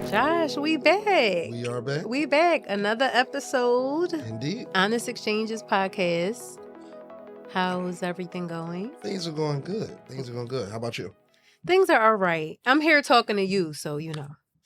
Josh, we back. We are back. We back. Another episode. Indeed. Honest Exchanges podcast. How's everything going? Things are going good. How about you? Things are all right. I'm here talking to you, so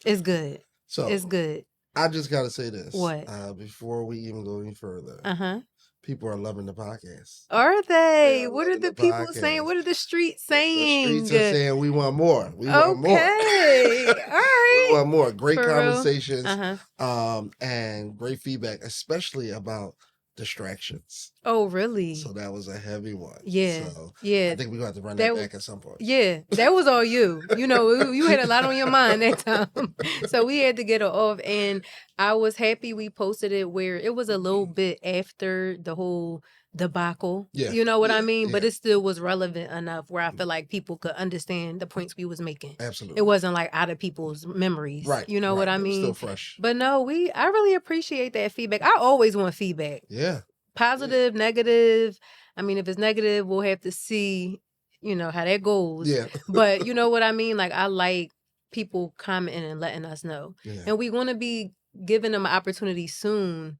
it's good. So It's good. I just got to say this. What? Before we even go any further. People are loving the podcast. Are they? Are What are the people saying? What are the streets saying? The streets are saying we want more. We want more. Okay. All right. We want more. Great For conversations. real? And great feedback, especially about distractions. Oh, really? So that was a heavy one. Yeah. So Yeah. I think we're going to have to run that back at some point. Yeah. That was all you. You had a lot on your mind that time. So we had to get it off. And I was happy we posted it where it was a little bit after the whole debacle. Yeah. You know what I mean? Yeah. But it still was relevant enough where I feel like people could understand the points we was making. Absolutely. It wasn't like out of people's memories. Right. You know what I mean? Still fresh. But no, I really appreciate that feedback. I always want feedback. Yeah. Positive, negative. I mean, if it's negative, we'll have to see, how that goes. Yeah. But you know what I mean? Like, I like people commenting and letting us know. Yeah. And we want to be giving them an opportunity soon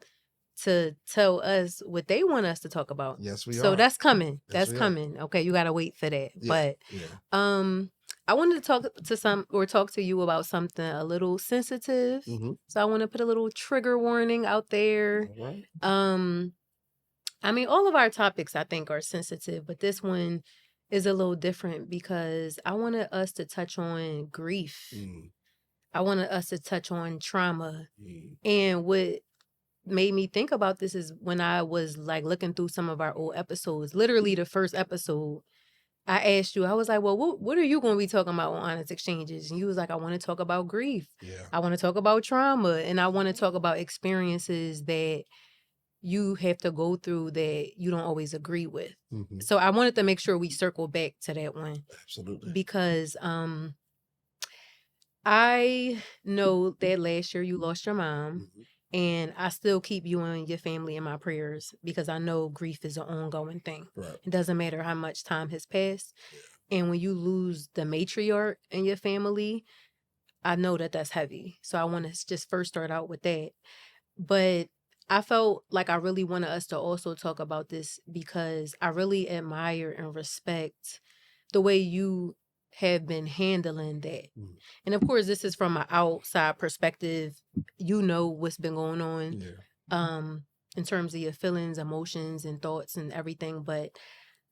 to tell us what they want us to talk about. Yes, we are. So that's coming. Yes, That's coming. Okay, you got to wait for that. Yeah. But I wanted to talk to you about something a little sensitive. Mm-hmm. So I want to put a little trigger warning out there. All right. I mean, all of our topics, I think, are sensitive, but this one is a little different because I wanted us to touch on grief. I wanted us to touch on trauma. And what made me think about this is when I was like looking through some of our old episodes, literally the first episode, I asked you, I was like, well, what are you going to be talking about on Honest Exchanges? And you was like, I want to talk about grief. Yeah. I want to talk about trauma. And I want to talk about experiences that you have to go through that you don't always agree with. Mm-hmm. So I wanted to make sure we circle back to that one. Absolutely. Because I know that last year you lost your mom, and I still keep you and your family in my prayers because I know grief is an ongoing thing. Right. It doesn't matter how much time has passed. Yeah. And when you lose the matriarch in your family, I know that that's heavy. So I want to just first start out with that. But I felt like I really wanted us to also talk about this because I really admire and respect the way you have been handling that. And of course, this is from an outside perspective. You know what's been going on in terms of your feelings, emotions, and thoughts and everything. But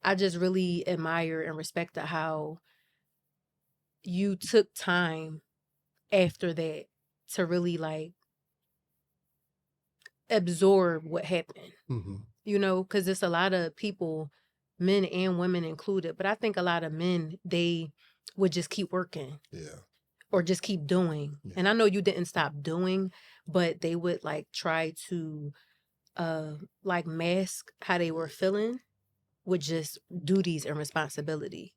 I just really admire and respect how you took time after that to really like absorb what happened, because it's a lot of people, men and women included, but I think a lot of men, they would just keep working or just keep doing. And I know you didn't stop doing, but they would like try to like mask how they were feeling with just duties and responsibility.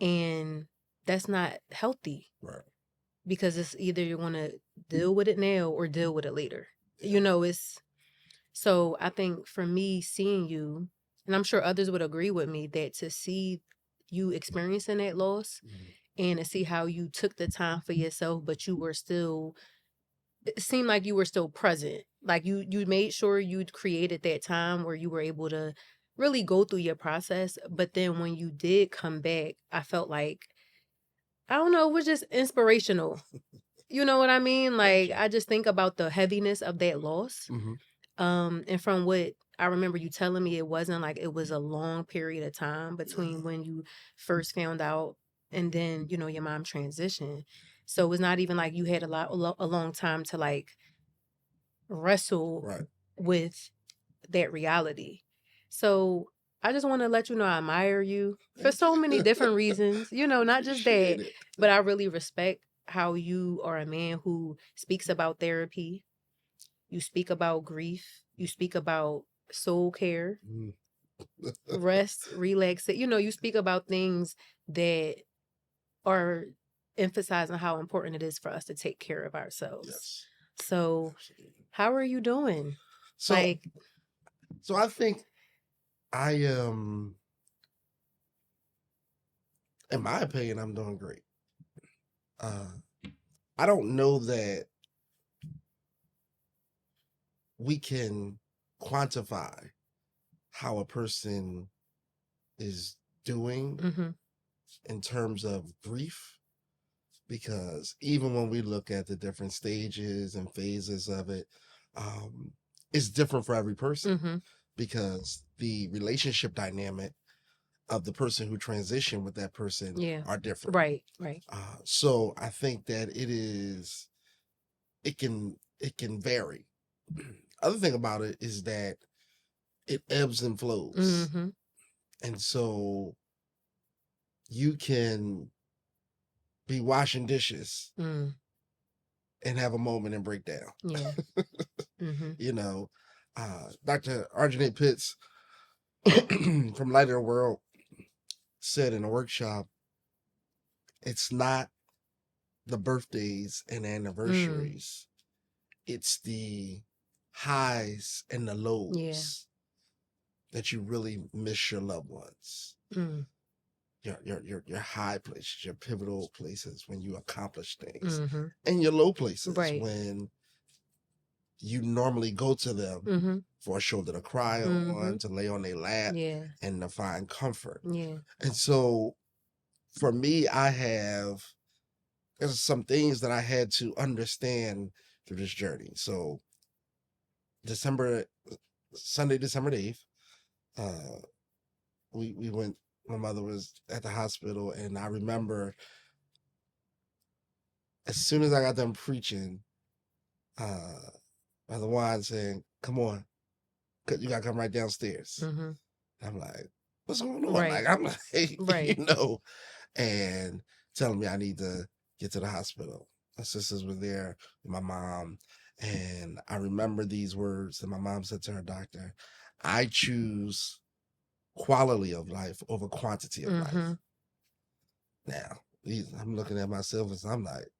And that's not healthy, right? Because it's either you're going to deal with it now or deal with it later. So I think for me, seeing you, and I'm sure others would agree with me, that to see you experiencing that loss and to see how you took the time for yourself, but you were still, it seemed like you were still present. Like you made sure you created that time where you were able to really go through your process. But then when you did come back, I felt like, I don't know, it was just inspirational. You know what I mean? Like, I just think about the heaviness of that loss. And from what I remember you telling me, it wasn't like it was a long period of time between when you first found out and then, your mom transitioned. So it was not even like you had a long time to like wrestle with that reality. So I just want to let you know I admire you for so many different reasons, not just that, but I really respect how you are a man who speaks about therapy. You speak about grief. You speak about soul care, rest, relax. You speak about things that are emphasizing how important it is for us to take care of ourselves. Yes. So how are you doing? So I think I in my opinion, I'm doing great. I don't know that we can quantify how a person is doing Mhm. in terms of grief, because even when we look at the different stages and phases of it, it's different for every person, Mhm. because the relationship dynamic of the person who transitioned with that person Yeah. are different. Right. Right. So I think that it can vary. Other thing about it is that it ebbs and flows. Mhm. And so you can be washing dishes Mm. and have a moment and break down. Yeah. Mhm. You know, Dr. Arjun Pitts from Light of the World said in a workshop, it's not the birthdays and Mm. anniversaries, it's the highs and the Yeah. lows that you really miss your loved ones. Mm. Your high places, your pivotal places when you accomplish things, Mhm. and your low places Right. when you normally go to them Mhm. for a shoulder to cry on, Mhm. to lay on their lap, Yeah. and to find comfort. Yeah. And so for me, there's some things that I had to understand through this journey. So Sunday, December the 8th, we went, my mother was at the hospital, and I remember as soon as I got done preaching, Brother Juan saying, "Come on, you gotta come right downstairs." Mhm. I'm like, "What's going on?" Right. Like, I'm like, Right. and telling me I need to get to the hospital. My sisters were there with my mom, and I remember these words that my mom said to her doctor: "I choose quality of life over quantity of life." Mhm. Now, I'm looking at myself and I'm like,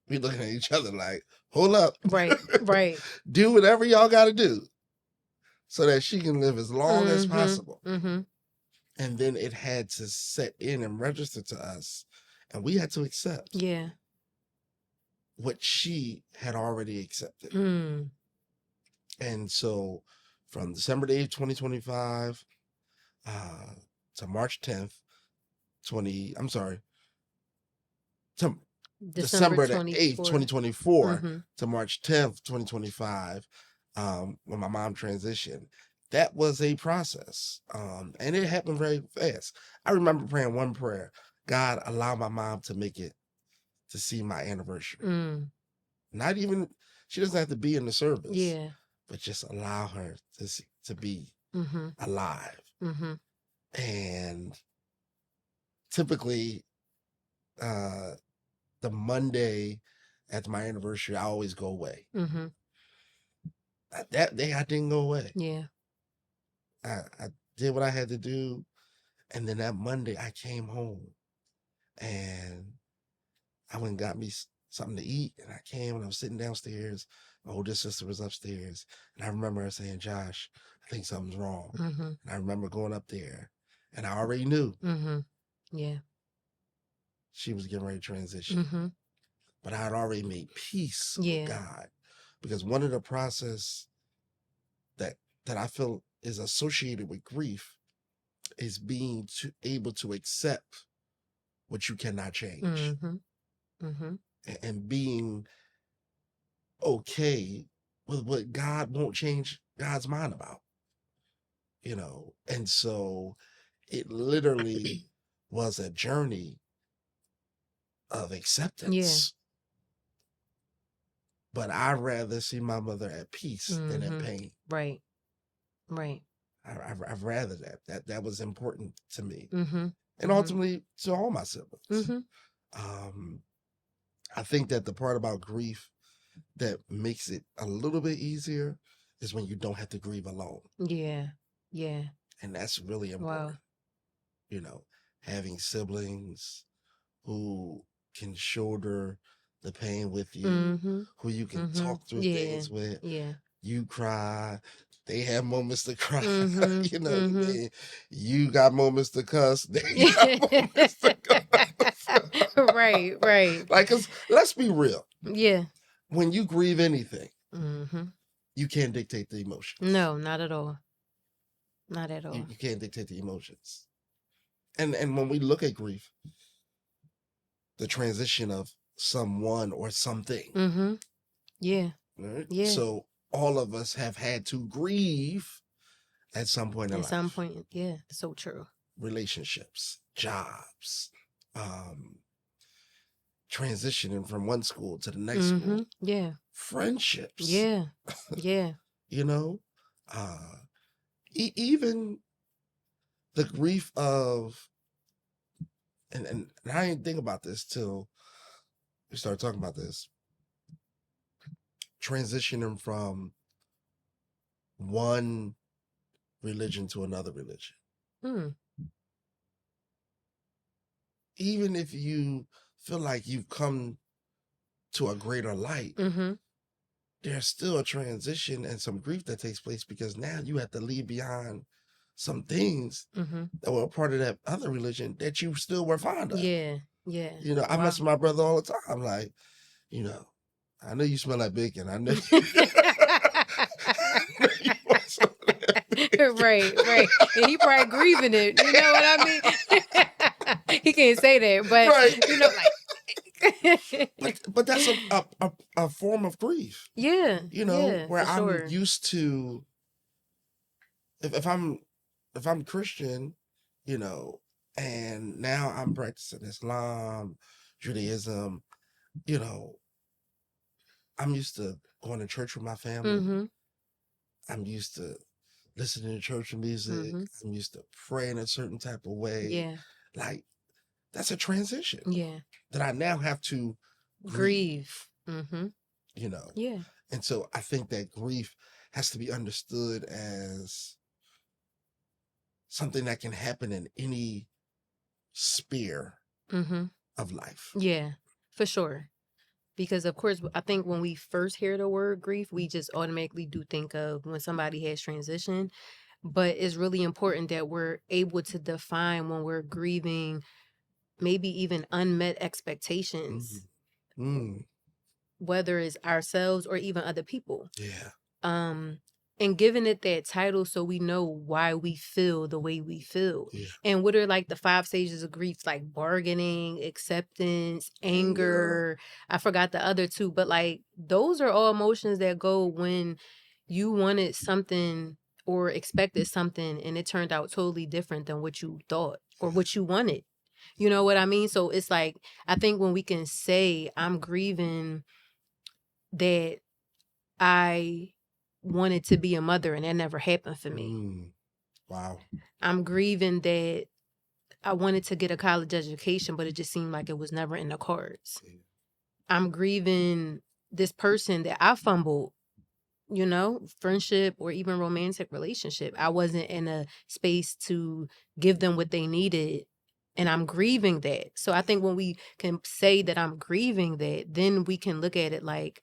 we looking at each other like, hold up. Right. Right. Do whatever y'all got to do so that she can live as long as Mhm. possible. Mhm. And then it had to set in and register to us, and we had to accept Yeah. what she had already accepted. Mm. And so from December 8th, 2025 to March 10th, to December the 8th, 24. 2024 Mhm. to March 10th, 2025, when my mom transitioned. That was a process. And it happened very fast. I remember praying one prayer: God, allow my mom to make it to see my anniversary. Mm. Not even, she doesn't have to be in the service, Yeah. but just allow her to be Mhm. alive. Mhm. And typically, the Monday after my anniversary, I always go away. Mhm. That day, I didn't go away. Yeah. I did what I had to do, and then that Monday, I came home, and I went and got me something to eat, and I came and I was sitting downstairs. My oldest sister was upstairs, and I remember her saying, "Josh, I think something's wrong." Mhm. And I remember going up there, and I already knew Mhm. Yeah. she was getting ready to transition, Mhm. but I had already made peace with Yeah. God, because one of the process that I feel is associated with grief is being able to accept what you cannot change, Mhm. Mhm. and being okay with what God won't change God's mind about, And so it literally was a journey of Yeah. acceptance. But I'd rather see my mother at peace than in Mhm. pain. Right. Right. I'd rather that was important to me, Mhm. and Mhm. ultimately to all my siblings. Mhm. I think that the part about grief that makes it a little bit easier is when you don't have to grieve alone. Yeah. Yeah. And that's really Wow. important. Having siblings who can shoulder the pain with you, Mhm. who you can Mhm. talk through Yeah. things with. Yeah. You cry, they have moments to cry. Mhm. Mhm. You got moments to cuss, they got moments to cuss. Right, right. Like, 'cause let's be real. Yeah. When you grieve anything, Mm-hmm. you can't dictate the emotions. No, not at all. Not at all. You can't dictate the emotions. And when we look at grief, the transition of someone or something, Mm-hmm. Yeah. right? Yeah. So all of us have had to grieve at some point in At life. some point, yeah, so true. Relationships, jobs, transitioning from one school to the next school, Yeah. friendships, Yeah. Yeah. you know, even the grief of, and I didn't think about this till we started talking about this, transitioning from one religion to another religion. Mm. Even if you feel like you've come to a greater light, Mm-hmm. there's still a transition and some grief that takes place because now you have to leave behind some things Mm-hmm. that were a part of that other religion that you still were fond of. Yeah. Yeah. You know, I Wow. mess with my brother all the time. Like, you know, I know you smell like bacon. I know. Right, right. And he probably grieving it. You know what I mean? He can't say that, but Right. you know, like but that's a form of grief. yeah. You know, Yeah, where for I'm sure. used to if I'm Christian, you know, and now I'm practicing Islam, Judaism, you know, I'm used to going to church with my family. Mm-hmm. I'm used to listening to church music. Mm-hmm. I'm used to praying a certain type of way. Yeah. Like, that's a transition Yeah. that I now have to Grieve. Mm-hmm. you know. Yeah. And so I think that grief has to be understood as something that can happen in any sphere Mm-hmm. of life. Yeah, for sure. Because of course, I think when we first hear the word grief, we just automatically do think of when somebody has transitioned. But it's really important that we're able to define when we're grieving, maybe even unmet expectations, Mm. whether it's ourselves or even other people. Yeah. And giving it that title so we know why we feel the way we feel. Yeah. And what are like the 5 stages of grief, like bargaining, acceptance, anger. I forgot the other 2, but like those are all emotions that go when you wanted something or expected something and it turned out totally different than what you thought or what you wanted. You know what I mean? So it's like, I think when we can say I'm grieving that I wanted to be a mother and that never happened for me. Wow. I'm grieving that I wanted to get a college education, but it just seemed like it was never in the cards. Yeah. I'm grieving this person that I fumbled, you know, friendship or even romantic relationship. I wasn't in a space to give them what they needed. And I'm grieving that. So I think when we can say that I'm grieving that, then we can look at it like,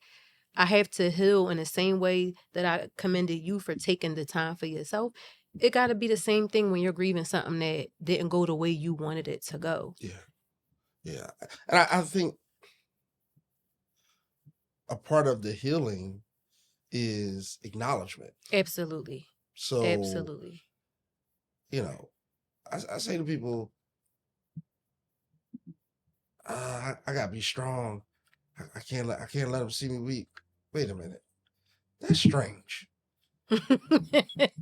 I have to heal in the same way that I commended you for taking the time for yourself. It got to be the same thing when you're grieving something that didn't go the way you wanted it to go. Yeah. Yeah. And I think a part of the healing is acknowledgement. Absolutely. So, Absolutely. you know, I say to people, I gotta be strong. I can't let them see me weak. Wait a minute. That's strange.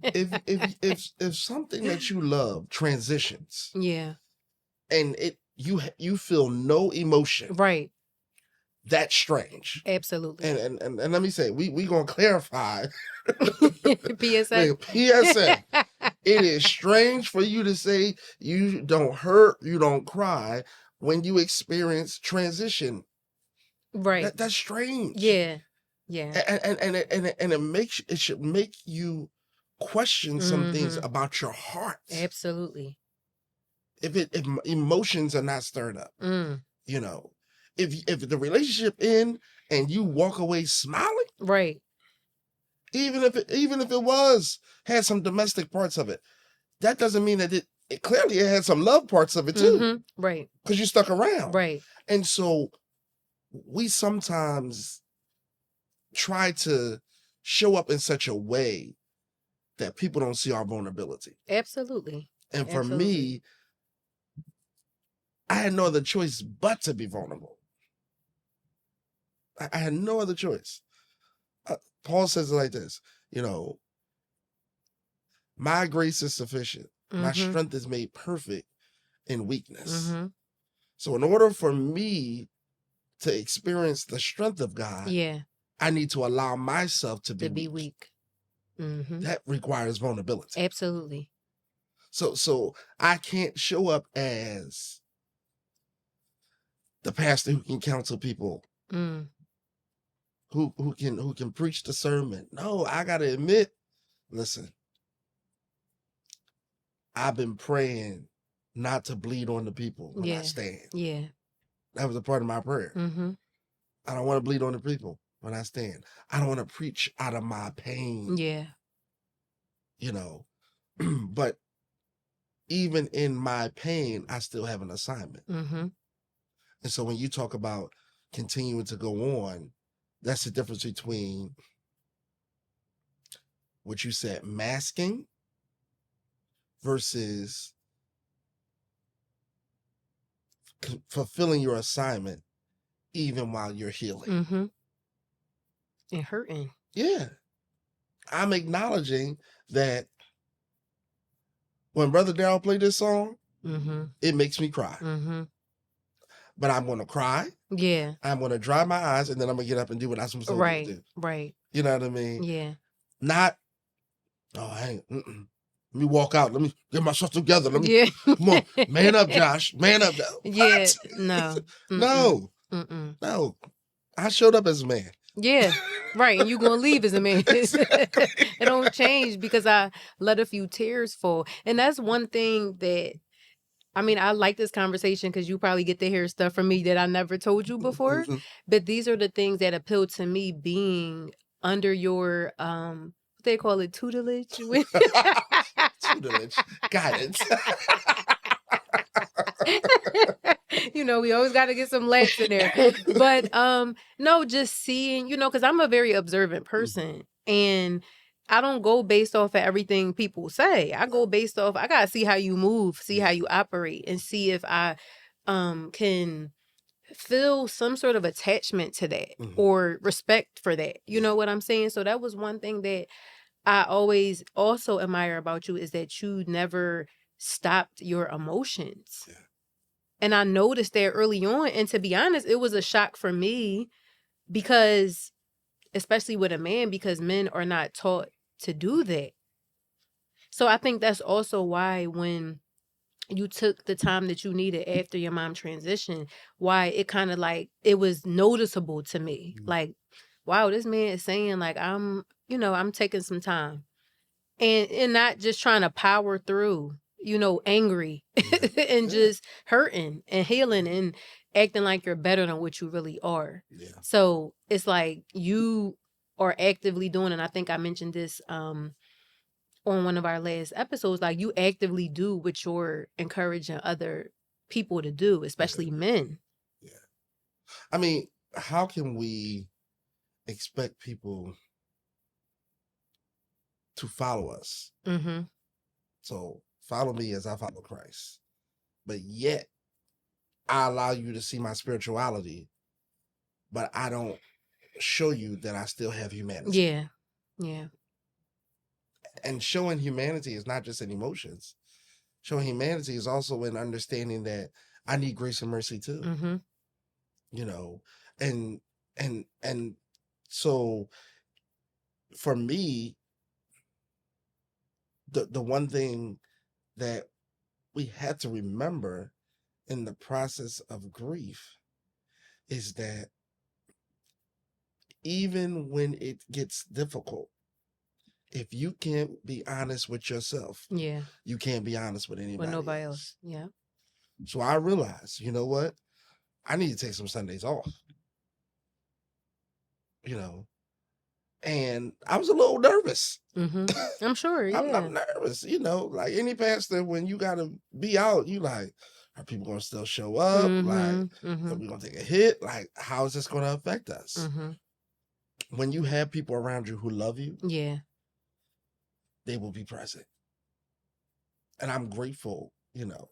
if something that you love transitions, yeah, and you feel no emotion, right, that's strange. absolutely. And let me say, we gonna clarify. PSA. PSA. It is strange for you to say you don't hurt, you don't cry when you experience transition. Right. That's strange. Yeah. Yeah. And it should make you question some things about your heart. Absolutely. If emotions are not stirred up, you know, if the relationship end and you walk away smiling, right, even if it had some domestic parts of it, that doesn't mean that clearly it had some love parts of it too, Right. because you stuck around. Right. And so we sometimes try to show up in such a way that people don't see our vulnerability. Absolutely. And for Absolutely. me, I had no other choice but to be vulnerable. I had no other choice. Paul says it like this, you know, my grace is sufficient. My strength is made perfect in weakness. So in order for me to experience the strength of God, Yeah. I need to allow myself to be To be weak. weak. That requires vulnerability. Absolutely. So I can't show up as the pastor who can counsel people, who can preach the sermon. No, I gotta admit, listen, I've been praying not to bleed on the people when I stand. Yeah. That was a part of my prayer. I don't want to bleed on the people when I stand. I don't want to preach out of my pain. Yeah. You know, but even in my pain, I still have an assignment. And so when you talk about continuing to go on, that's the difference between what you said, masking versus fulfilling your assignment even while you're healing. And hurting. Yeah. I'm acknowledging that when Brother Darryl played this song, it makes me cry. But I'm going to cry. Yeah. I'm going to dry my eyes, and then I'm going to get up and do what I'm supposed to do. Right. You know what I mean? Yeah. Not, hang on. Let me walk out. Let me get myself together. Let me, come on. Man up, Josh. Man up. Yeah. No. No. No. I showed up as a man. Yeah. Right. And you're going to leave as a man. Exactly. It don't change because I let a few tears fall. And that's one thing that, I mean, I like this conversation because you probably get to hear stuff from me that I never told you before. But these are the things that appeal to me, being under your, what they call it, tutelage? Tutelage. Guidance. You know, we always got to get some laughs in there. But no, just seeing, you know, because I'm a very observant person, and I don't go based off of everything people say. I go based off, I gotta see how you move, see how you operate, and see if I can feel some sort of attachment to that or respect for that. You know what I'm saying? So that was one thing that I always also admire about you, is that you never stopped your emotions. Yeah. And I noticed that early on. And to be honest, it was a shock for me because, especially with a man, because men are not taught to do that. So I think that's also why when you took the time that you needed after your mom transitioned, why it kind of like, it was noticeable to me. Like, wow, this man is saying like, I'm taking some time. And not just trying to power through, angry and just hurting and healing and acting like you're better than what you really are. Yeah. So it's like you are actively doing, and I think I mentioned this on one of our last episodes, like you actively do what you're encouraging other people to do, especially men. Yeah. I mean, how can we expect people to follow us? So follow me as I follow Christ. But yet I allow you to see my spirituality, but I don't show you that I still have humanity. Yeah. Yeah. And showing humanity is not just in emotions. Showing humanity is also in understanding that I need grace and mercy too. You know, and so for me, the one thing that we had to remember in the process of grief is that even when it gets difficult, if you can't be honest with yourself, you can't be honest with anybody with nobody else. Yeah. So I realized, you know what? I need to take some Sundays off. You know, And I was a little nervous. I'm sure, yeah. I'm nervous, you know, like any pastor, when you gotta be out, you like, are people gonna still show up? Like, are we gonna take a hit? Like, how is this gonna affect us? When you have people around you who love you, Yeah. they will be present. And I'm grateful, you know.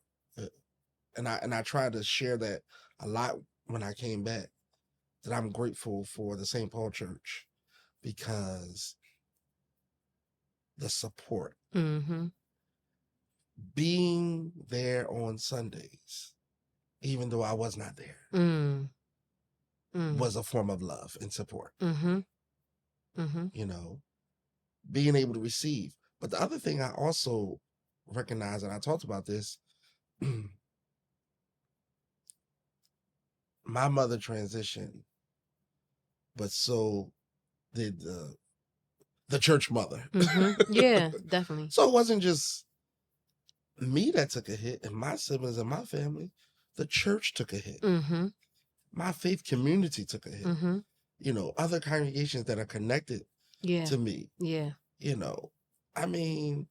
And I try to share that a lot when I came back, that I'm grateful for the St. Paul Church because the support, being there on Sundays, even though I was not there, was a form of love and support. You know, being able to receive. But the other thing I also recognize, and I talked about this, my mother transitioned, but so did the church mother. Yeah, definitely. So it wasn't just me that took a hit and my siblings and my family. The church took a hit. My faith community took a hit. You know, other congregations that are connected to me. Yeah. You know, I mean,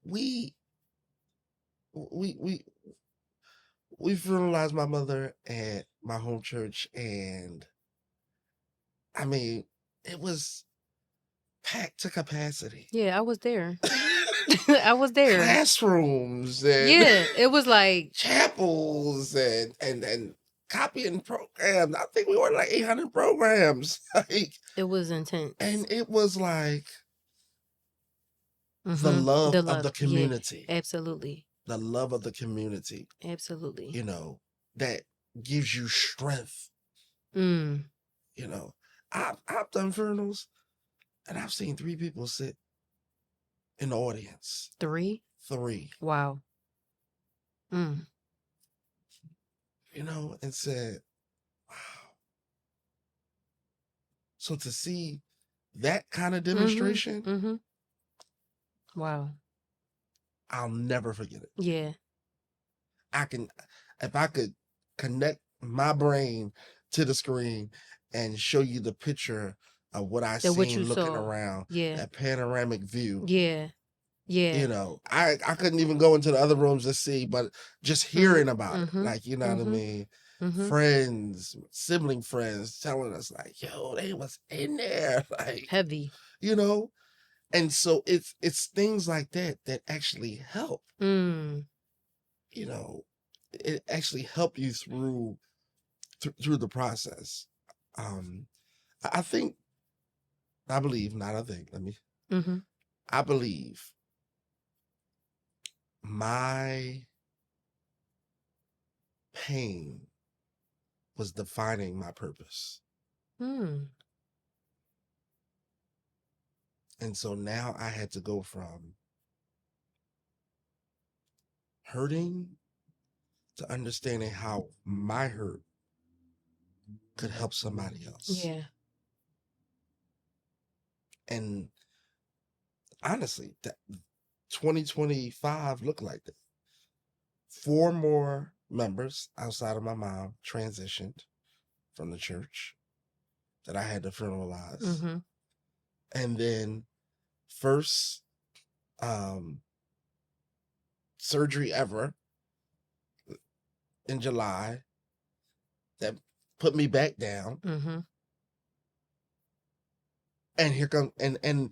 we funeralized my mother at my home church, and I mean, it was packed to capacity. Yeah, I was there. I was there. Classrooms and Yeah, it was like chapels and copying programs. I think we ordered like 800 programs. Like, it was intense. and it was like the love of the community. Yeah, absolutely. The love of the community. Absolutely. You know, that gives you strength. You know, I've done funerals and I've seen 3 people sit in the audience. 3? 3. Wow. You know, and said, wow. So to see that kind of demonstration, wow. I'll never forget it. Yeah. If I could connect my brain to the screen and show you the picture of what I seen looking around, that panoramic view. Yeah. You know, I couldn't even go into the other rooms to see, but just hearing about it, like, you know what I mean? Friends, sibling friends telling us like, yo, they was in there, like heavy, you know? And so it's things like that that actually help. You know, it actually help you through the process. I believe my pain was defining my purpose. And so now I had to go from hurting to understanding how my hurt could help somebody else. Yeah. And honestly, that 2025 looked like that. 4 more members outside of my mom transitioned from the church that I had to funeralize. And then first surgery ever in July that put me back down. And here comes and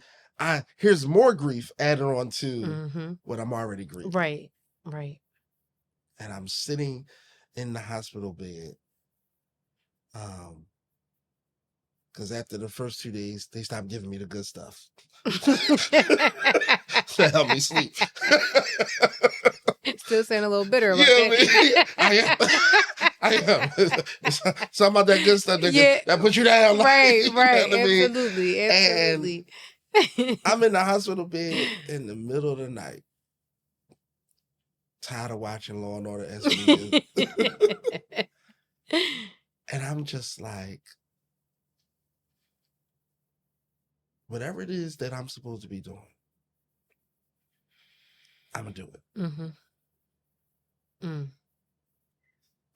here's more grief added on to what I'm already grieving. Right. And I'm sitting in the hospital bed. Because after the first 2 days, they stopped giving me the good stuff to help me sleep. Still sound a little bitter about that. I am. Something about that good stuff that put you down. Right. You know what I mean? Absolutely. And I'm in the hospital bed in the middle of the night, tired of watching Law and Order SVU. And I'm just like, whatever it is that I'm supposed to be doing, I'm going to do it.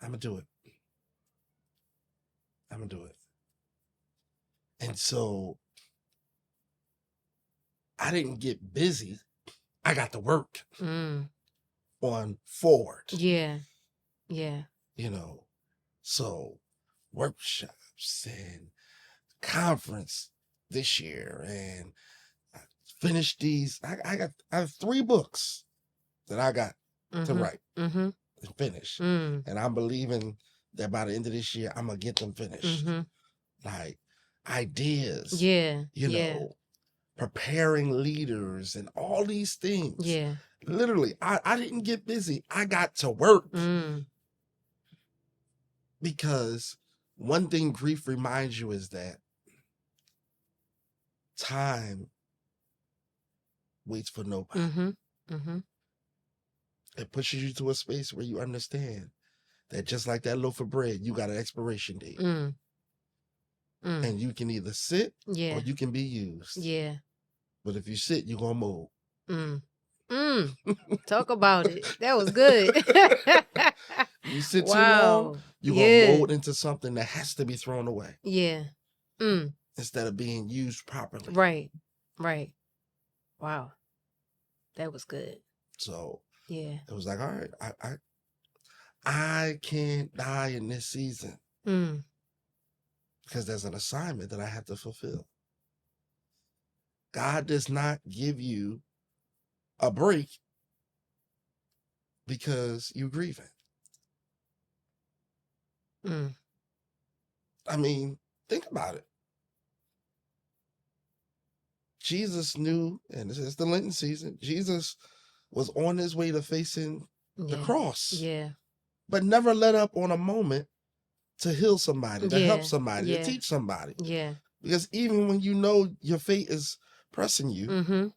I'm going to do it. I'm going to do it. And so I didn't get busy. I got to work on forward. Yeah. Yeah. You know, so workshops and conference this year, and I finished these. I have 3 books that I got to write and finish, and I'm believing that by the end of this year I'm gonna get them finished. Like ideas, you know, preparing leaders and all these things. Yeah. Literally, I didn't get busy. I got to work. Because one thing grief reminds you is that time waits for nobody. It pushes you to a space where you understand that just like that loaf of bread, you got an expiration date. And you can either sit or you can be used. Yeah. But if you sit, you're going to mold. Talk about it. That was good. You sit too long, you're going to mold into something that has to be thrown away. Yeah. Instead of being used properly. Right. Right. Wow. That was good. So yeah, it was like, all right, I can't die in this season because there's an assignment that I have to fulfill. God does not give you a break because you're grieving. I mean, think about it. Jesus knew, and this is the Lenten season, Jesus was on his way to facing the cross. Yeah. But never let up on a moment to heal somebody, to help somebody, to teach somebody. Yeah. Because even when you know your fate is pressing you,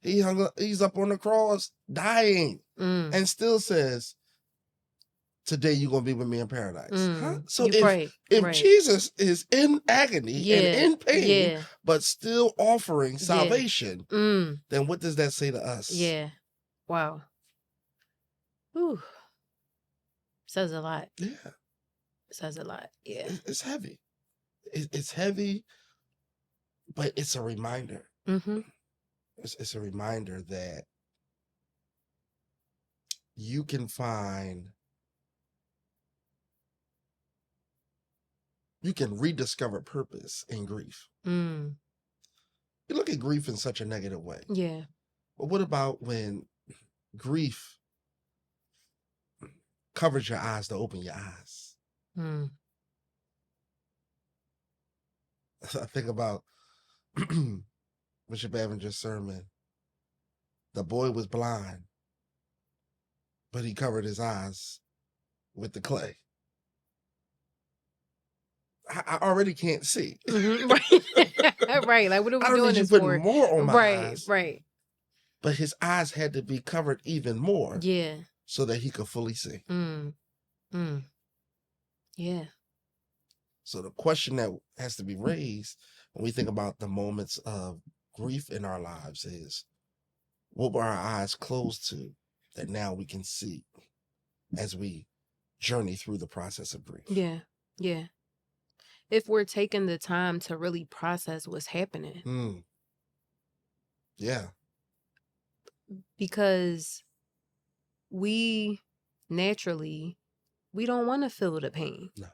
he's up on the cross dying and still says, today you're going to be with me in paradise. Huh? So if Jesus is in agony and in pain, but still offering salvation, then what does that say to us? Yeah. Wow. Whew. Says a lot. Yeah. Says a lot. Yeah. It's heavy. It's heavy, but it's a reminder. It's a reminder that you can rediscover purpose in grief. You look at grief in such a negative way. Yeah. But what about when grief covers your eyes to open your eyes? I think about Bishop Avenger's sermon. The boy was blind, but he covered his eyes with the clay. I already can't see. Right. Like, what are we doing this for? for? More on my eyes. Right. But his eyes had to be covered even more. Yeah. So that he could fully see. Yeah. So the question that has to be raised when we think about the moments of grief in our lives is, what were our eyes closed to that now we can see as we journey through the process of grief? Yeah. Yeah. If we're taking the time to really process what's happening. Yeah. Because we naturally, we don't want to feel the pain. No.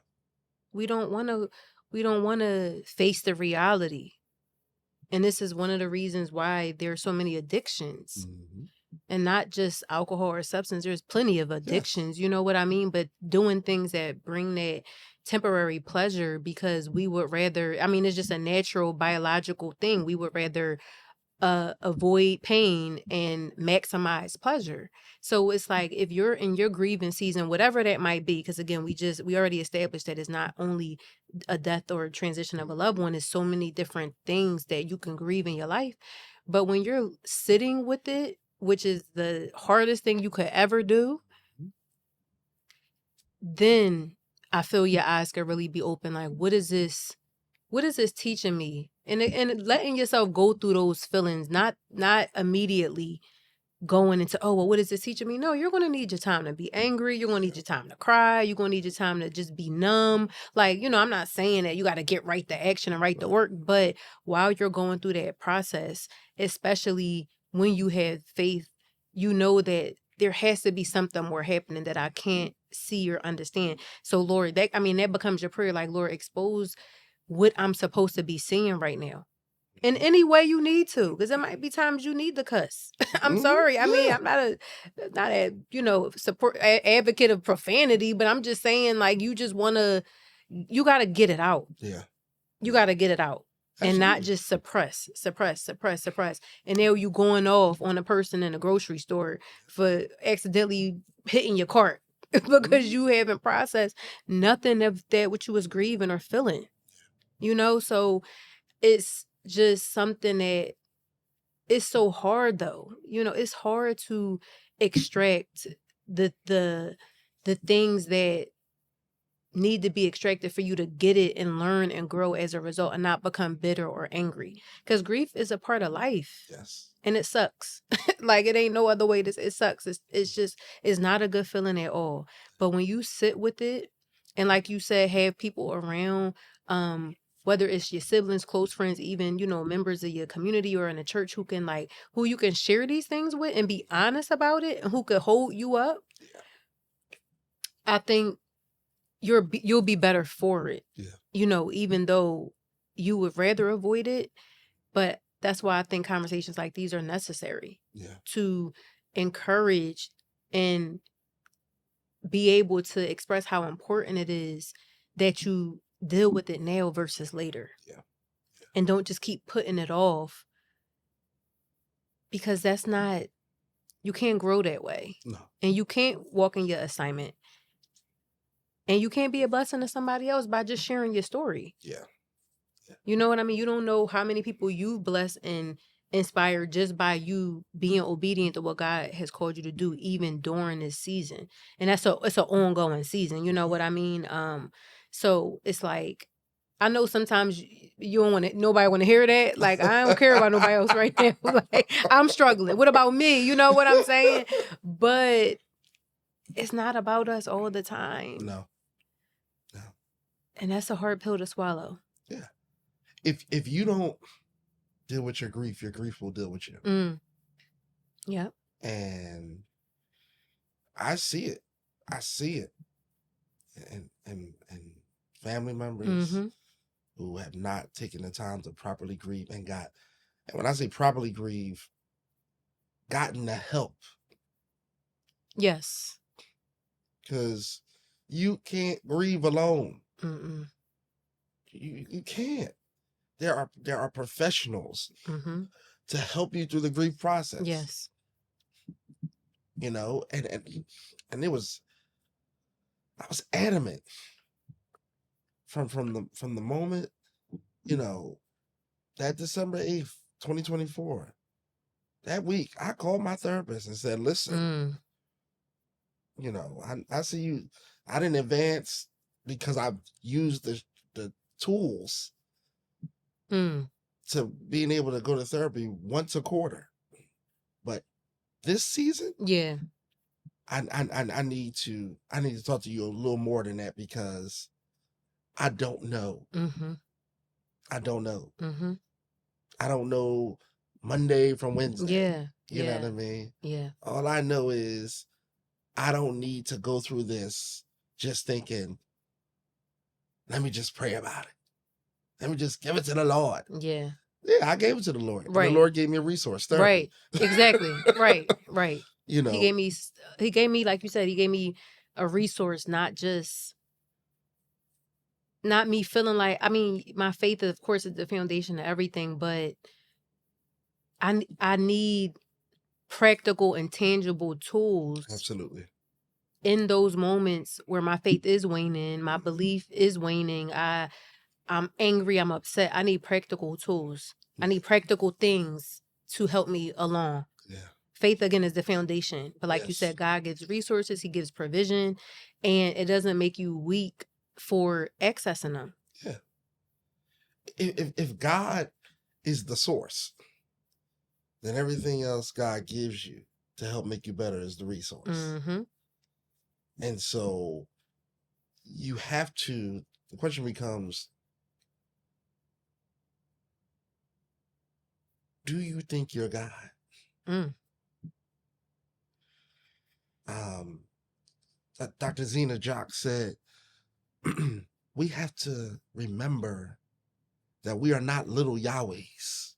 We don't want to face the reality. And this is one of the reasons why there are so many addictions. And not just alcohol or substance. There's plenty of addictions, you know what I mean? But doing things that bring that temporary pleasure because we would rather, I mean, it's just a natural biological thing. We would rather avoid pain and maximize pleasure. So it's like, if you're in your grieving season, whatever that might be, because again, we already established that it's not only a death or a transition of a loved one, it's so many different things that you can grieve in your life. But when you're sitting with it, which is the hardest thing you could ever do, then I feel your eyes could really be open. Like, what is this teaching me? And letting yourself go through those feelings, not immediately going into, oh, well, what is this teaching me? No, you're going to need your time to be angry. You're going to need your time to cry. You're going to need your time to just be numb. Like, I'm not saying that you got to get right to action and right to work, but while you're going through that process, especially when you have faith, you know that there has to be something more happening that I can't see or understand. So, Lord, that becomes your prayer. Like, Lord, expose what I'm supposed to be seeing right now. In any way you need to, because there might be times you need to cuss. I'm sorry. I mean, Yeah. I'm not a support advocate of profanity, but I'm just saying, like, you got to get it out. Yeah. You got to get it out. And not Absolutely. just suppress. And now you going off on a person in a grocery store for accidentally hitting your cart because you haven't processed nothing of that what you was grieving or feeling. So it's just something that it's so hard though. It's hard to extract the things that need to be extracted for you to get it and learn and grow as a result and not become bitter or angry. Because grief is a part of life. Yes. And it sucks. Like, it ain't no other way it sucks. It's not a good feeling at all. But when you sit with it and, like you said, have people around, whether it's your siblings, close friends, even, members of your community or in a church who you can share these things with and be honest about it and who could hold you up, I think you'll be better for it. Yeah. Even though you would rather avoid it, but that's why I think conversations like these are necessary. Yeah. To encourage and be able to express how important it is that you deal with it now versus later. Yeah. And don't just keep putting it off, because you can't grow that way. No. And you can't walk in your assignment. And you can't be a blessing to somebody else by just sharing your story. Yeah. You know what I mean? You don't know how many people you've blessed and inspired just by you being obedient to what God has called you to do, even during this season. And it's an ongoing season. You know what I mean? So it's like, I know sometimes you don't nobody want to hear that. Like, I don't care about nobody else right now. Like, I'm struggling. What about me? You know what I'm saying? But it's not about us all the time. No. And that's a hard pill to swallow. Yeah. If you don't deal with your grief will deal with you. Yeah. And I see it. And family members who have not taken the time to properly grieve and when I say properly grieve, gotten the help. Yes. Because you can't grieve alone. Mm-mm. You can't. There are professionals to help you through the grief process. Yes. And I was adamant from the moment, that December 8th, 2024, that week, I called my therapist and said, listen, I see you. I didn't advance because I've used the tools to being able to go to therapy once a quarter. But this season, yeah, I need to talk to you a little more than that, because I don't know. I don't know. I don't know Monday from Wednesday. Yeah. You know what I mean? Yeah. All I know is I don't need to go through this just thinking, let me just pray about it. Let me just give it to the Lord. Yeah. Yeah, I gave it to the Lord. Right. And the Lord gave me a resource. Therapy. Right. Exactly. Right. He gave me, like you said, he gave me a resource, not me feeling like, my faith, of course, is the foundation of everything, but I need practical and tangible tools. Absolutely. In those moments where my faith is waning, my belief is waning, I'm angry, I'm upset. I need practical tools. I need practical things to help me along. Yeah. Faith, again, is the foundation. But like you said, God gives resources, he gives provision, and it doesn't make you weak for accessing them. Yeah. If God is the source, then everything else God gives you to help make you better is the resource. Mm-hmm. And so you have to, the question becomes, do you think you're God? Mm. Dr. Zena Jock said, we have to remember that we are not little Yahwehs.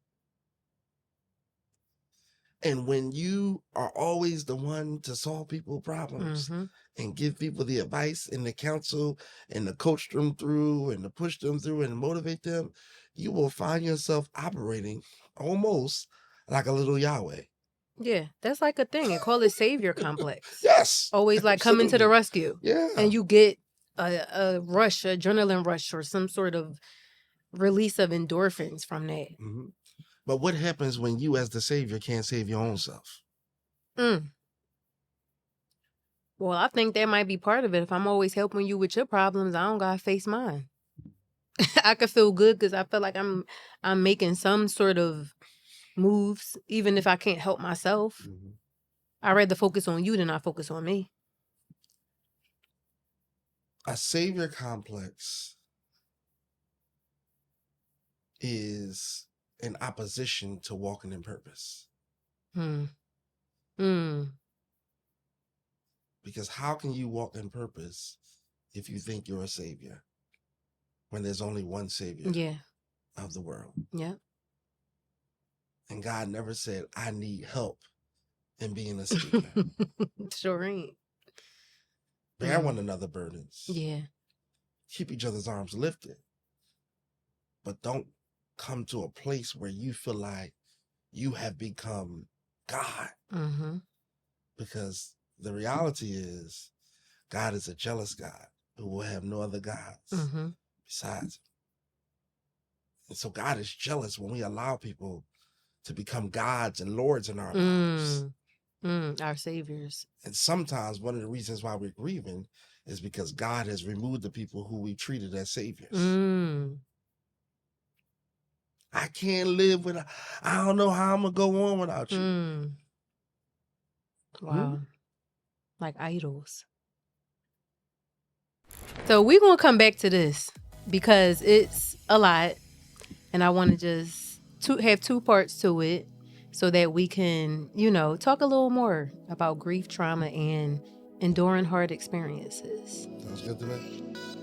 And when you are always the one to solve people's problems Mm-hmm. and give people the advice and the counsel and to coach them through and to push them through and motivate them, you will find yourself operating almost like a little Yahweh. Yeah, that's like a thing. They call it savior complex. Yes. Always like coming to the absolutely. rescue. Yeah. And you get a rush, adrenaline rush, or some sort of release of endorphins from that. Mhm. But what happens when you as the savior can't save your own self? Mm. Well, I think that might be part of it. If I'm always helping you with your problems, I don't gotta face mine. I could feel good because I feel like I'm making some sort of moves, even if I can't help myself. Mhm. I'd rather focus on you than I focus on me. A savior complex is in opposition to walking in purpose. Hmm. Mm. Because how can you walk in purpose if you think you're a savior when there's only one savior Yeah. of the world? Yeah. And God never said, I need help in being a savior. Sure ain't. Bear Mm. one another burdens. Yeah. Keep each other's arms lifted. But don't come to a place where you feel like you have become God. Mm-hmm. Because the reality is God is a jealous God who will have no other gods Mm-hmm. besides him. And so God is jealous when we allow people to become gods and lords in our lives. Our saviors. And sometimes one of the reasons why we're grieving is because God has removed the people who we treated as saviors. Mm. I can't live without, I don't know how I'm going to go on without you. Mm. Wow. Like idols. So we're going to come back to this because it's a lot. And I want to just have two parts to it so that we can, talk a little more about grief, trauma, and enduring hard experiences. Sounds good to me.